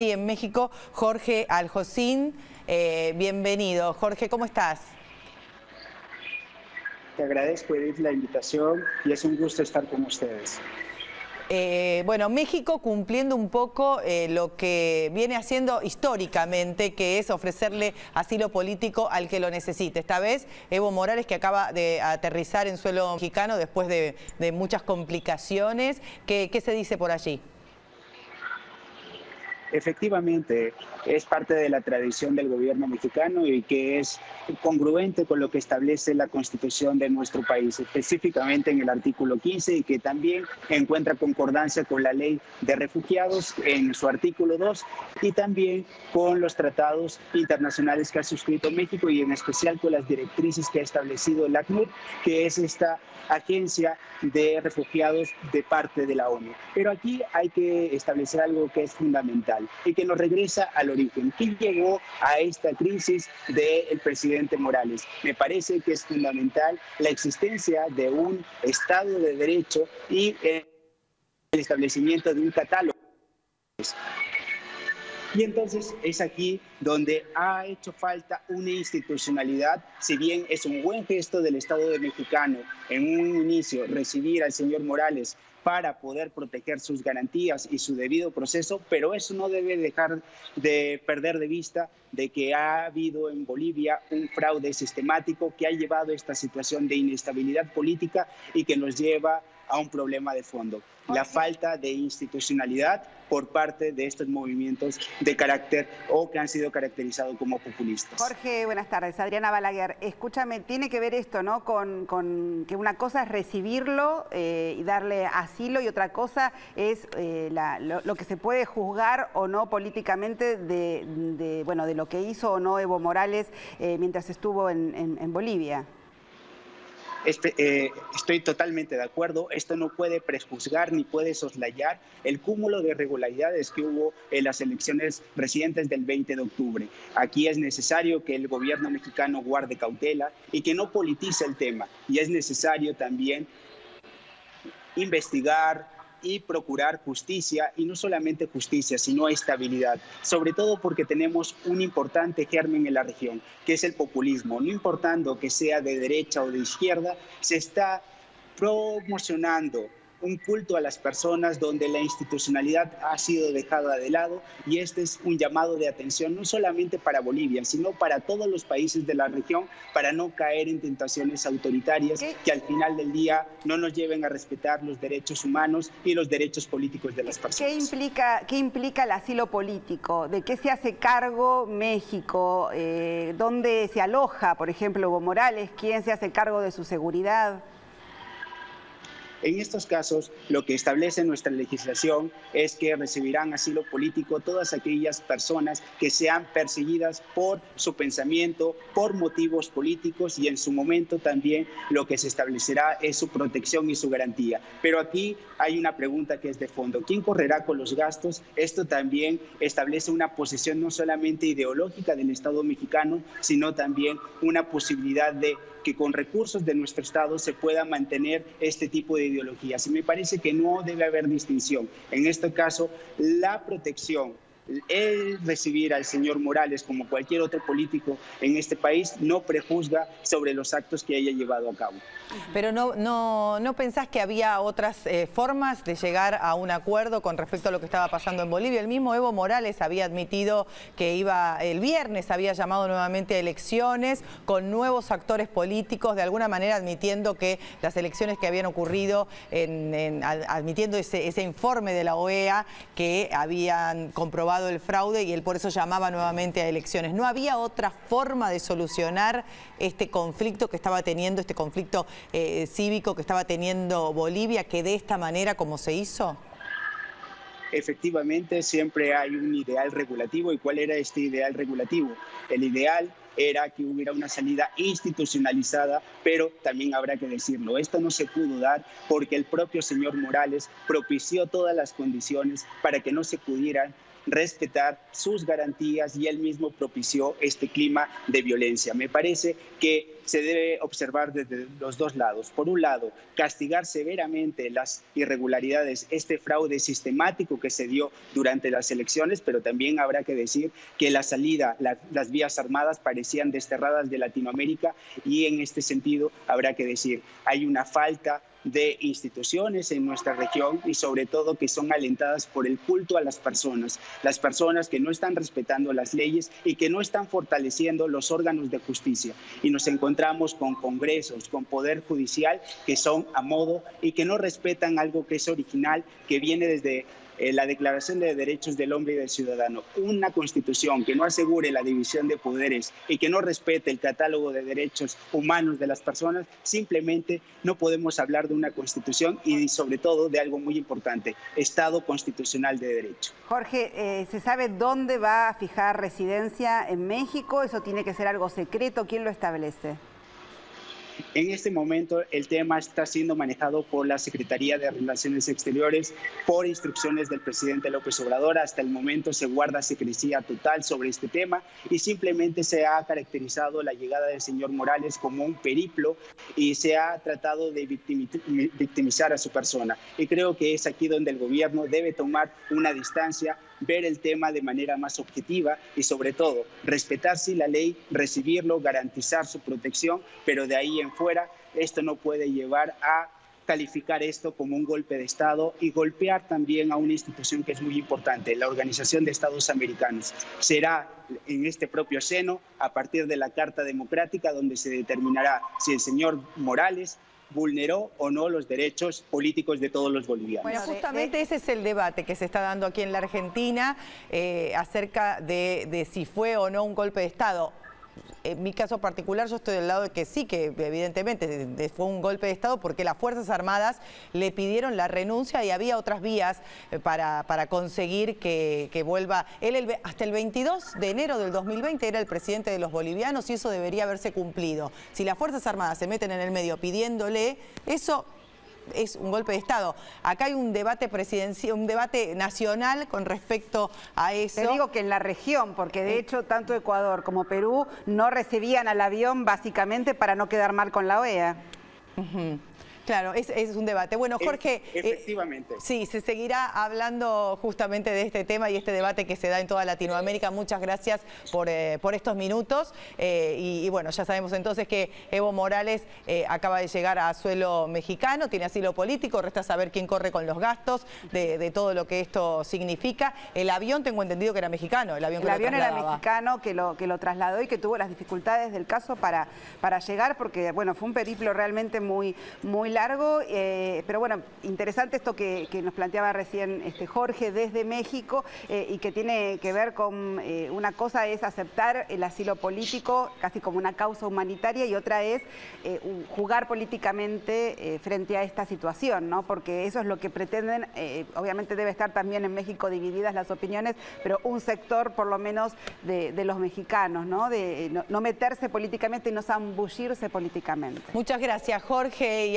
Y en México, Jorge Aljocín, bienvenido. Jorge, ¿cómo estás? Te agradezco, Edith, la invitación y es un gusto estar con ustedes. Bueno, México cumpliendo un poco lo que viene haciendo históricamente, que es ofrecerle asilo político al que lo necesite. Esta vez, Evo Morales, que acaba de aterrizar en suelo mexicano después de muchas complicaciones. ¿Qué se dice por allí? Efectivamente, es parte de la tradición del gobierno mexicano y que es congruente con lo que establece la Constitución de nuestro país, específicamente en el artículo 15, y que también encuentra concordancia con la Ley de Refugiados en su artículo 2 y también con los tratados internacionales que ha suscrito México y en especial con las directrices que ha establecido el ACNUR, que es esta agencia de refugiados de parte de la ONU. Pero aquí hay que establecer algo que es fundamental y que nos regresa al origen. ¿Quién llegó a esta crisis del presidente Morales? Me parece que es fundamental la existencia de un Estado de Derecho y el establecimiento de un catálogo. Y entonces es aquí donde ha hecho falta una institucionalidad, si bien es un buen gesto del Estado de mexicano en un inicio recibir al señor Morales para poder proteger sus garantías y su debido proceso, pero eso no debe dejar de perder de vista de que ha habido en Bolivia un fraude sistemático que ha llevado a esta situación de inestabilidad política y que nos lleva a un problema de fondo, la falta de institucionalidad por parte de estos movimientos de carácter o que han sido caracterizados como populistas. Jorge, buenas tardes. Adriana Balaguer. Escúchame, tiene que ver esto, ¿no? Con que una cosa es recibirlo y darle asilo y otra cosa es lo que se puede juzgar o no políticamente de lo que hizo o no Evo Morales mientras estuvo en Bolivia. Estoy totalmente de acuerdo. Esto no puede prejuzgar ni puede soslayar el cúmulo de irregularidades que hubo en las elecciones recientes del 20 de octubre. Aquí es necesario que el gobierno mexicano guarde cautela y que no politice el tema. Y es necesario también investigar y procurar justicia, y no solamente justicia, sino estabilidad, sobre todo porque tenemos un importante germen en la región, que es el populismo. No importando que sea de derecha o de izquierda, se está promocionando un culto a las personas donde la institucionalidad ha sido dejada de lado, y este es un llamado de atención no solamente para Bolivia, sino para todos los países de la región, para no caer en tentaciones autoritarias que al final del día no nos lleven a respetar los derechos humanos y los derechos políticos de las personas. ¿Qué implica el asilo político? ¿De qué se hace cargo México? ¿Dónde se aloja, por ejemplo, Evo Morales? ¿Quién se hace cargo de su seguridad? En estos casos, lo que establece nuestra legislación es que recibirán asilo político todas aquellas personas que sean perseguidas por su pensamiento, por motivos políticos, y en su momento también lo que se establecerá es su protección y su garantía. Pero aquí hay una pregunta que es de fondo. ¿Quién correrá con los gastos? Esto también establece una posición no solamente ideológica del Estado mexicano, sino también una posibilidad de que con recursos de nuestro Estado se pueda mantener este tipo de ideologías. Y me parece que no debe haber distinción. En este caso, la protección, el recibir al señor Morales como cualquier otro político en este país no prejuzga sobre los actos que haya llevado a cabo. Pero ¿no pensás que había otras formas de llegar a un acuerdo con respecto a lo que estaba pasando en Bolivia? El mismo Evo Morales había admitido que el viernes había llamado nuevamente a elecciones con nuevos actores políticos, de alguna manera admitiendo que las elecciones que habían ocurrido, admitiendo ese informe de la OEA que habían comprobado el fraude, y él por eso llamaba nuevamente a elecciones. ¿No había otra forma de solucionar este conflicto que estaba teniendo, este conflicto cívico que estaba teniendo Bolivia, que de esta manera como se hizo? Efectivamente, siempre hay un ideal regulativo. ¿Y cuál era este ideal regulativo? El ideal era que hubiera una salida institucionalizada, pero también habrá que decirlo, esto no se pudo dar porque el propio señor Morales propició todas las condiciones para que no se pudieran respetar sus garantías y él mismo propició este clima de violencia. Me parece que se debe observar desde los dos lados. Por un lado, castigar severamente las irregularidades, este fraude sistemático que se dio durante las elecciones, pero también habrá que decir que la salida, las vías armadas parecían desterradas de Latinoamérica y en este sentido habrá que decir, hay una falta de instituciones en nuestra región y sobre todo que son alentadas por el culto a las personas que no están respetando las leyes y que no están fortaleciendo los órganos de justicia. Y nos encontramos con congresos, con poder judicial que son a modo y que no respetan algo que es original, que viene desde la Declaración de Derechos del Hombre y del Ciudadano. Una constitución que no asegure la división de poderes y que no respete el catálogo de derechos humanos de las personas, simplemente no podemos hablar de una constitución y sobre todo de algo muy importante, Estado constitucional de derecho. Jorge, ¿se sabe dónde va a fijar residencia en México? ¿Eso tiene que ser algo secreto? ¿Quién lo establece? En este momento el tema está siendo manejado por la Secretaría de Relaciones Exteriores por instrucciones del presidente López Obrador. Hasta el momento se guarda secrecía total sobre este tema y simplemente se ha caracterizado la llegada del señor Morales como un periplo y se ha tratado de victimizar a su persona. Y creo que es aquí donde el gobierno debe tomar una distancia, ver el tema de manera más objetiva y sobre todo respetar sí la ley, recibirlo, garantizar su protección, pero de ahí en fuera esto no puede llevar a calificar esto como un golpe de Estado y golpear también a una institución que es muy importante, la Organización de Estados Americanos. Será en este propio seno, a partir de la Carta Democrática, donde se determinará si el señor Morales vulneró o no los derechos políticos de todos los bolivianos. Bueno, justamente ese es el debate que se está dando aquí en la Argentina acerca de si fue o no un golpe de Estado. En mi caso particular yo estoy del lado de que sí, que evidentemente fue un golpe de Estado porque las Fuerzas Armadas le pidieron la renuncia y había otras vías para conseguir que vuelva. Él hasta el 22 de enero del 2020 era el presidente de los bolivianos y eso debería haberse cumplido. Si las Fuerzas Armadas se meten en el medio pidiéndole eso, es un golpe de Estado. Acá hay un debate presidencial, un debate nacional con respecto a eso. Te digo que en la región, porque de hecho tanto Ecuador como Perú no recibían al avión básicamente para no quedar mal con la OEA. Claro, es un debate. Bueno, Jorge, efectivamente. Sí, se seguirá hablando justamente de este tema y este debate que se da en toda Latinoamérica. Muchas gracias por estos minutos. Y bueno, ya sabemos entonces que Evo Morales acaba de llegar a suelo mexicano, tiene asilo político, resta saber quién corre con los gastos de todo lo que esto significa. El avión, tengo entendido que era mexicano, el avión era mexicano que lo trasladó y que tuvo las dificultades del caso para llegar, porque bueno, fue un periplo realmente muy largo, pero bueno, interesante esto que nos planteaba recién Jorge desde México y que tiene que ver con una cosa es aceptar el asilo político casi como una causa humanitaria y otra es jugar políticamente frente a esta situación, ¿no? Porque eso es lo que pretenden, obviamente debe estar también en México divididas las opiniones, pero un sector por lo menos de los mexicanos, ¿no? De no meterse políticamente y no zambullirse políticamente. Muchas gracias, Jorge.